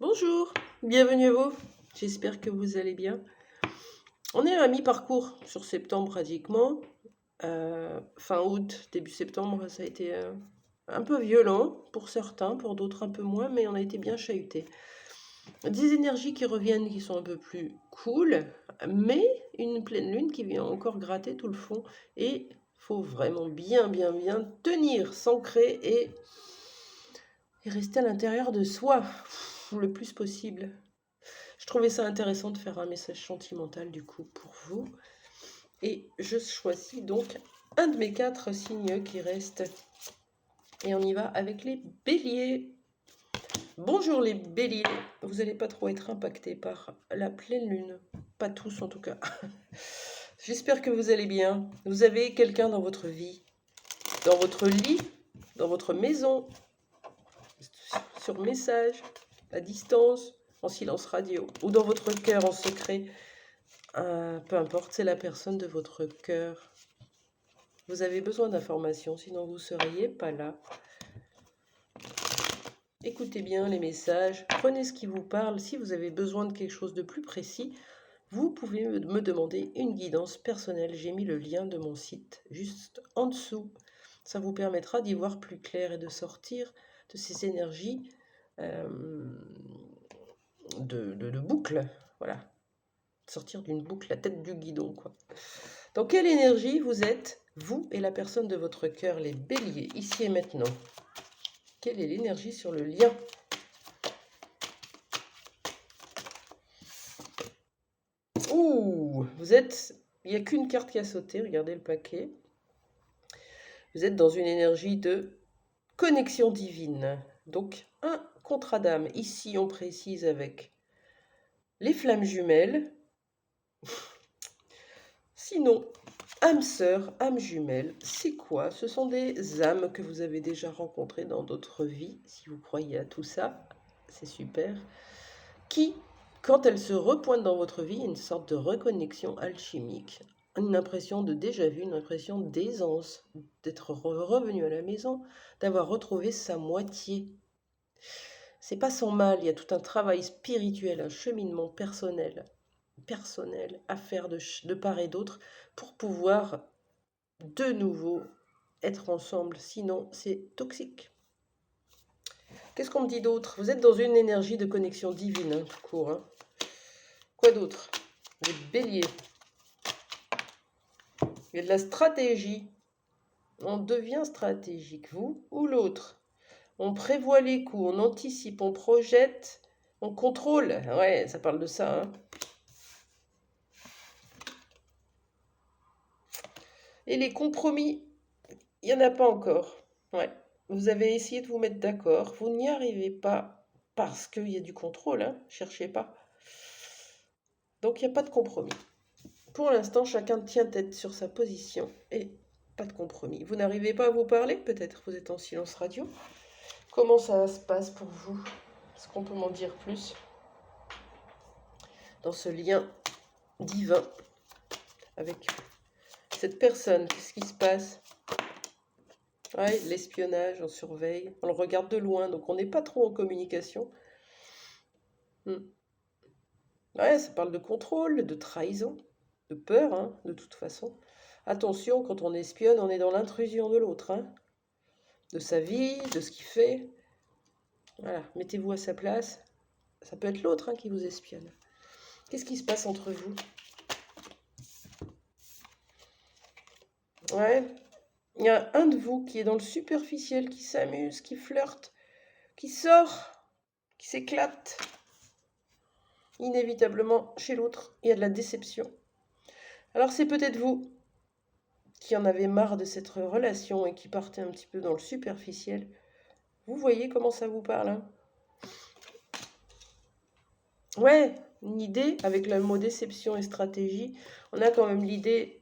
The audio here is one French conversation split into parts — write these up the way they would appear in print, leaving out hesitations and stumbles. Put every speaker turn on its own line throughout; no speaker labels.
Bonjour, bienvenue à vous. J'espère que vous allez bien. On est à mi-parcours sur septembre pratiquement. Fin août, début septembre, ça a été un peu violent pour certains, pour d'autres un peu moins, mais on a été bien chahutés. Des énergies qui reviennent, qui sont un peu plus cool, mais une pleine lune qui vient encore gratter tout le fond. Et faut vraiment bien tenir, s'ancrer et rester à l'intérieur de soi le plus possible. Je trouvais ça intéressant de faire un message sentimental du coup pour vous. Et je choisis donc un de mes 4 signes qui restent. Et on y va avec les béliers. Bonjour les béliers. Vous n'allez pas trop être impactés par la pleine lune. Pas tous en tout cas. J'espère que vous allez bien. Vous avez quelqu'un dans votre vie, dans votre lit, dans votre maison, sur message, à distance, en silence radio, ou dans votre cœur en secret. Peu importe, c'est la personne de votre cœur. Vous avez besoin d'informations, sinon vous ne seriez pas là. Écoutez bien les messages, prenez ce qui vous parle. Si vous avez besoin de quelque chose de plus précis, vous pouvez me demander une guidance personnelle. J'ai mis le lien de mon site juste en dessous. Ça vous permettra d'y voir plus clair et de sortir de ces énergies de boucle. Voilà, sortir d'une boucle, la tête du guidon, quoi. Dans quelle énergie vous êtes, vous et la personne de votre cœur, les béliers, ici et maintenant? Quelle est l'énergie sur le lien? Ouh, vous êtes... Il n'y a qu'une carte qui a sauté, regardez le paquet. Vous êtes dans une énergie de connexion divine. Donc, un contrat d'âme. Ici, on précise avec les flammes jumelles. Sinon, âme sœur, âme jumelle, c'est quoi? Ce sont des âmes que vous avez déjà rencontrées dans d'autres vies, si vous croyez à tout ça, c'est super. Qui, quand elles se repointent dans votre vie, une sorte de reconnexion alchimique, une impression de déjà-vu, une impression d'aisance, d'être revenu à la maison, d'avoir retrouvé sa moitié. C'est pas sans mal, il y a tout un travail spirituel, un cheminement personnel à faire de part et d'autre pour pouvoir de nouveau être ensemble, sinon c'est toxique. Qu'est-ce qu'on me dit d'autre? Vous êtes dans une énergie de connexion divine, hein, tout court. Hein. Quoi d'autre? Les béliers. Il y a de la stratégie. On devient stratégique, vous ou l'autre. On prévoit les coups, on anticipe, on projette, on contrôle. Ouais, ça parle de ça. Hein. Et les compromis, il n'y en a pas encore. Ouais. Vous avez essayé de vous mettre d'accord, vous n'y arrivez pas parce qu'il y a du contrôle, hein. Cherchez pas. Donc il n'y a pas de compromis. Pour l'instant, chacun tient tête sur sa position et pas de compromis. Vous n'arrivez pas à vous parler, peut-être vous êtes en silence radio. Comment ça se passe pour vous? Est-ce qu'on peut m'en dire plus dans ce lien divin avec cette personne? Qu'est-ce qui se passe? Ouais, l'espionnage, on surveille, on le regarde de loin, donc on n'est pas trop en communication. Ouais, ça parle de contrôle, de trahison, de peur, hein, de toute façon. Attention, quand on espionne, on est dans l'intrusion de l'autre, hein, de sa vie, de ce qu'il fait. Voilà, mettez-vous à sa place. Ça peut être l'autre hein, qui vous espionne. Qu'est-ce qui se passe entre vous? Ouais, il y a un de vous qui est dans le superficiel, qui s'amuse, qui flirte, qui sort, qui s'éclate. Inévitablement, chez l'autre, il y a de la déception. Alors c'est peut-être vous qui en avez marre de cette relation et qui partez un petit peu dans le superficiel. Vous voyez comment ça vous parle hein? Ouais, une idée, avec le mot déception et stratégie, on a quand même l'idée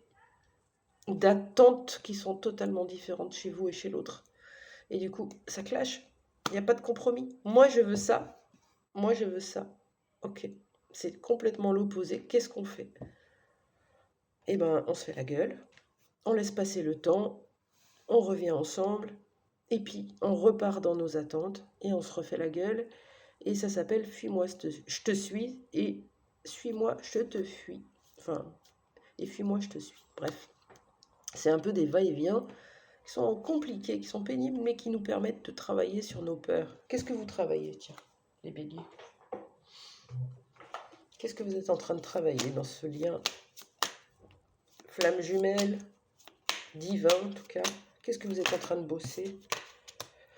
d'attentes qui sont totalement différentes chez vous et chez l'autre. Et du coup, ça clash. Il n'y a pas de compromis. Moi, je veux ça. Moi, je veux ça. Ok. C'est complètement l'opposé. Qu'est-ce qu'on fait? Eh ben, on se fait la gueule. On laisse passer le temps. On revient ensemble. Et puis, on repart dans nos attentes. Et on se refait la gueule. Et ça s'appelle Fuis-moi, je te suis, et suis-moi, je te fuis. Enfin, et fuis-moi, je te suis. Bref, c'est un peu des va-et-vient qui sont compliqués, qui sont pénibles, mais qui nous permettent de travailler sur nos peurs. Qu'est-ce que vous travaillez, tiens, les béliers? Qu'est-ce que vous êtes en train de travailler dans ce lien? Flamme jumelle, divin en tout cas. Qu'est-ce que vous êtes en train de bosser?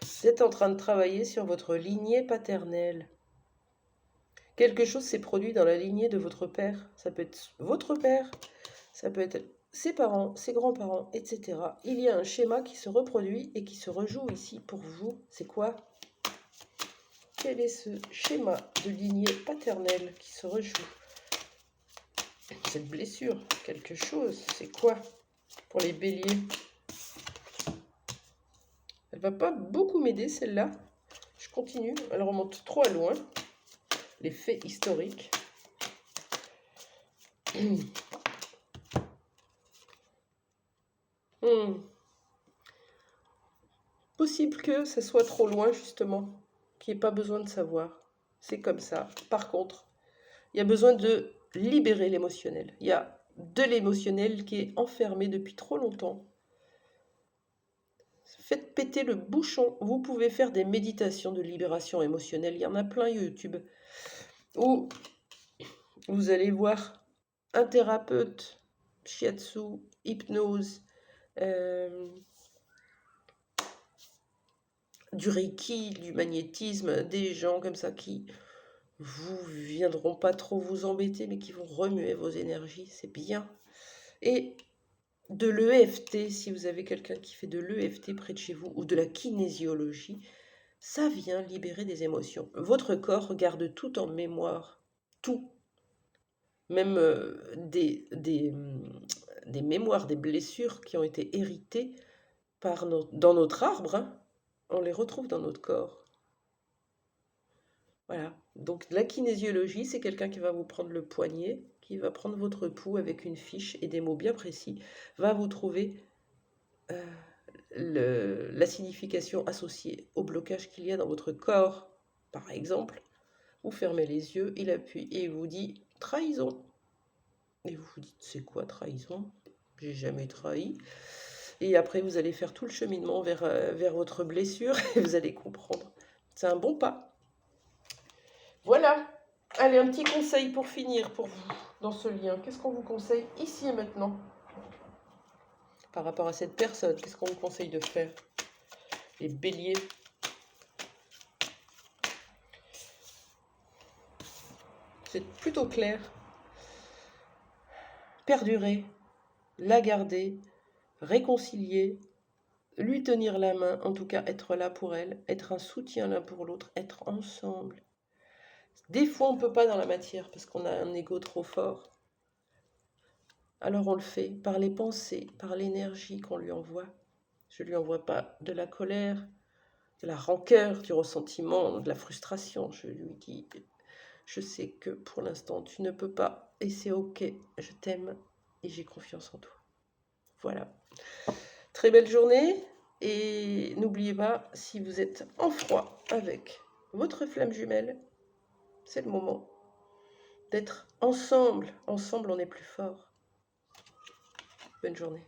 Vous êtes en train de travailler sur votre lignée paternelle. Quelque chose s'est produit dans la lignée de votre père. Ça peut être votre père, ça peut être ses parents, ses grands-parents, etc. Il y a un schéma qui se reproduit et qui se rejoue ici pour vous. C'est quoi? Quel est ce schéma de lignée paternelle qui se rejoue? Cette blessure, quelque chose, c'est quoi pour les béliers? Elle va pas beaucoup m'aider celle-là. Je continue, elle remonte trop à loin. Les faits historiques. Possible que ça soit trop loin justement, qu'il n'y ait pas besoin de savoir. C'est comme ça. Par contre, il y a besoin de libérer l'émotionnel. Il y a de l'émotionnel qui est enfermé depuis trop longtemps. Faites péter le bouchon. Vous pouvez faire des méditations de libération émotionnelle. Il y en a plein YouTube. Où vous allez voir un thérapeute, shiatsu, hypnose, du reiki, du magnétisme, des gens comme ça qui vous viendront pas trop vous embêter, mais qui vont remuer vos énergies, c'est bien. Et de l'EFT, si vous avez quelqu'un qui fait de l'EFT près de chez vous, ou de la kinésiologie, ça vient libérer des émotions. Votre corps garde tout en mémoire, tout. Même des mémoires, des blessures qui ont été héritées dans notre arbre, hein, on les retrouve dans notre corps. Voilà. Donc la kinésiologie, c'est quelqu'un qui va vous prendre le poignet, qui va prendre votre pouls avec une fiche et des mots bien précis, va vous trouver la signification associée au blocage qu'il y a dans votre corps. Par exemple, vous fermez les yeux, il appuie et il vous dit « trahison ». Et vous vous dites « c'est quoi trahison? J'ai jamais trahi ». Et après, vous allez faire tout le cheminement vers votre blessure et vous allez comprendre. C'est un bon pas. Voilà. Allez, un petit conseil pour finir pour vous dans ce lien. Qu'est-ce qu'on vous conseille ici et maintenant par rapport à cette personne? Qu'est-ce qu'on vous conseille de faire? Les béliers. C'est plutôt clair. Perdurer, la garder, réconcilier, lui tenir la main, en tout cas être là pour elle, être un soutien l'un pour l'autre, être ensemble. Des fois, on ne peut pas dans la matière parce qu'on a un ego trop fort. Alors on le fait par les pensées, par l'énergie qu'on lui envoie. Je ne lui envoie pas de la colère, de la rancœur, du ressentiment, de la frustration. Je lui dis, je sais que pour l'instant tu ne peux pas et c'est ok, je t'aime et j'ai confiance en toi. Voilà. Très belle journée et n'oubliez pas, si vous êtes en froid avec votre flamme jumelle, c'est le moment d'être ensemble. Ensemble, on est plus fort. Bonne journée.